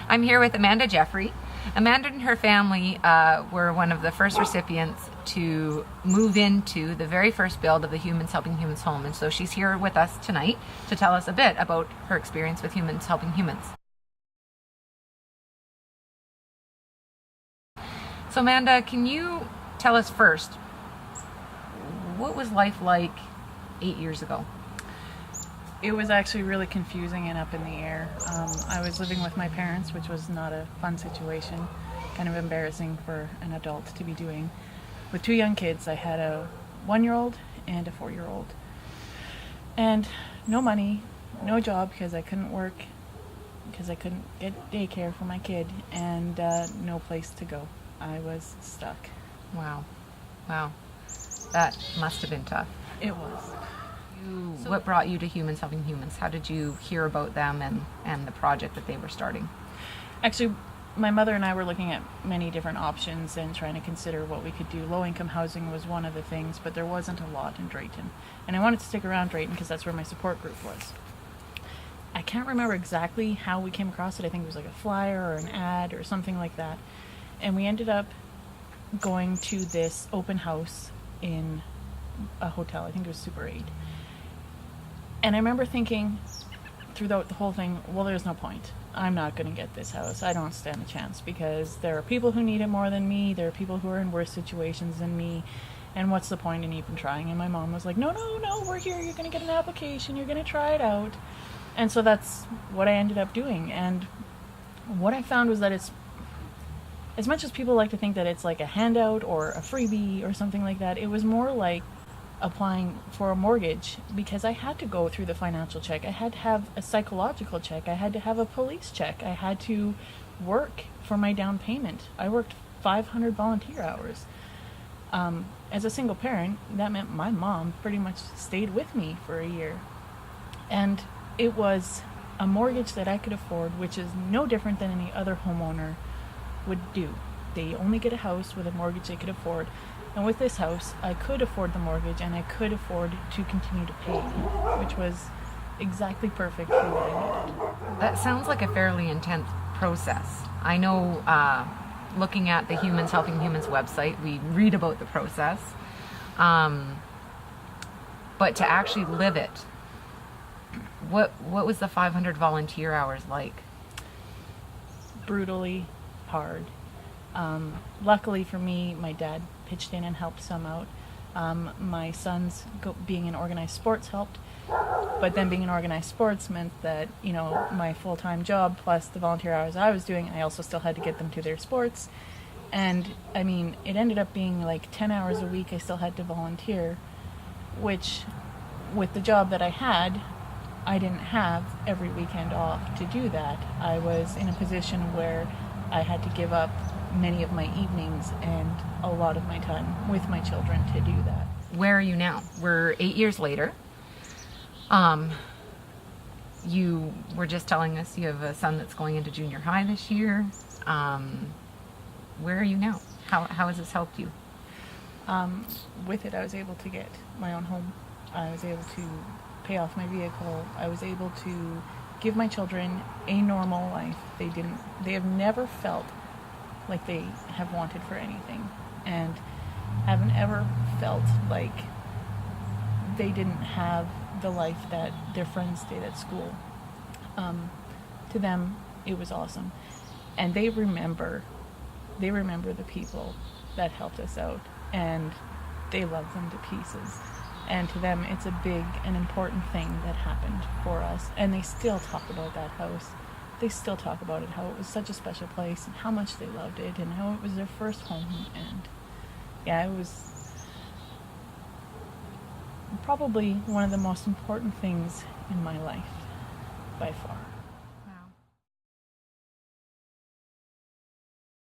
I'm here with Amanda Jeffrey. Amanda and her family were one of the first recipients to move into the very first build of the Humans Helping Humans home, and so she's here with us tonight to tell us a bit about her experience with Humans Helping Humans. So Amanda, can you tell us first, what was life like 8 years ago? It was actually really confusing and up in the air. I was living with my parents, which was not a fun situation, kind of embarrassing for an adult to be doing. With two young kids, I had a 1-year-old and a 4-year-old. And no money, no job because I couldn't work, because I couldn't get daycare for my kid, and no place to go. I was stuck. Wow. That must have been tough. It was. What brought you to Humans Helping Humans? How did you hear about them and the project that they were starting? Actually, my mother and I were looking at many different options and trying to consider what we could do. Low-income housing was one of the things, but there wasn't a lot in Drayton. And I wanted to stick around Drayton because that's where my support group was. I can't remember exactly how we came across it. I think it was like a flyer or an ad or something like that. And we ended up going to this open house in a hotel. I think it was Super 8. And I remember thinking throughout the whole thing, well, there's no point. I'm not going to get this house. I don't stand a chance because there are people who need it more than me. There are people who are in worse situations than me. And what's the point in even trying? And my mom was like, no, we're here. You're going to get an application. You're going to try it out. And so that's what I ended up doing. And what I found was that it's, as much as people like to think that it's like a handout or a freebie or something like that, it was more like applying for a mortgage because I had to go through the financial check. I had to have a psychological check. I had to have a police check. I had to work for my down payment. I worked 500 volunteer hours. As a single parent, that meant my mom pretty much stayed with me for a year. And it was a mortgage that I could afford, which is no different than any other homeowner would do. They only get a house with a mortgage they could afford. And with this house, I could afford the mortgage and I could afford to continue to pay, which was exactly perfect for what I needed. That sounds like a fairly intense process. I know looking at the Humans Helping Humans website, we read about the process. But to actually live it, what was the 500 volunteer hours like? Brutally hard. Luckily for me, my dad pitched in and helped some out. My son's being in organized sports helped, but then being in organized sports meant that, my full-time job plus the volunteer hours I was doing, I also still had to get them to their sports. And it ended up being like 10 hours a week I still had to volunteer, which with the job that I had, I didn't have every weekend off to do that. I was in a position where I had to give up many of my evenings and a lot of my time with my children to do that. Where are you now? We're 8 years later. You were just telling us you have a son that's going into junior high this year. Where are you now? How has this helped you? With it, I was able to get my own home. I was able to pay off my vehicle. I was able to give my children a normal life. They have never felt like they have wanted for anything and haven't ever felt like they didn't have the life that their friends did at school. To them, it was awesome. And they remember the people that helped us out, and they love them to pieces. And to them, it's a big and important thing that happened for us. And they still talk about that house. They still talk about it, how it was such a special place and how much they loved it and how it was their first home. And yeah, it was probably one of the most important things in my life by far.